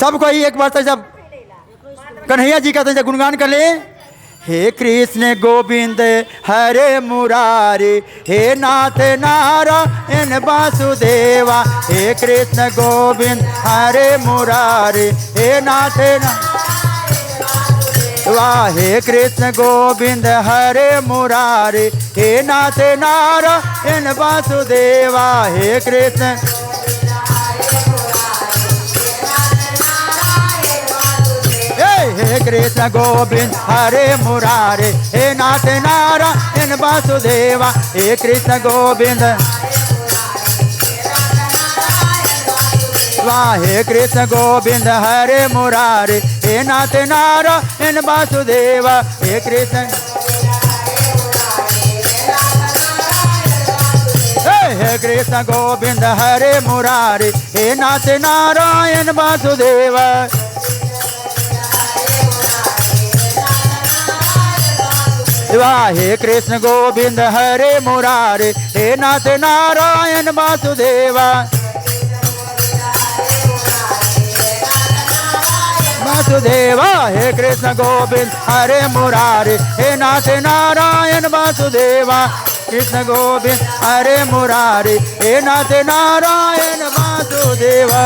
सबको ही एक बार तो जब कन्हैया जी का तो गुणगान कर ले। हे कृष्ण गोविंद हरे मुरारी, हे नाथ नारायण वासुदेवा। हे कृष्ण गोविंद हरे मुरारी, हे नाथ वाह। हे कृष्ण गोविंद हरे मुरारी, हे नाथ नारायण वासुदेवा। हे कृष्ण हे कृष्ण गोविंद हरे मुरारे, हे नाथ नारायण वासुदेवा। हे कृष्ण गोविंद वाह। हे कृष्ण गोविंद हरे मुरारे, हे नाथ नारायण वासुदेवा। हे कृष्ण हे कृष्ण गोविंद हरे मुरारे, हे नाथ नारायण वासुदेवा। हे कृष्ण गोविंद हरे मुरारे, हे नाथ नारायण वासुदेवा। वासुदेवा हे कृष्ण गोविंद हरे मुरारे, हे नाथ नारायण वासुदेवा। कृष्ण गोविंद हरे मुरारे, हे नाथ नारायण वासुदेवा।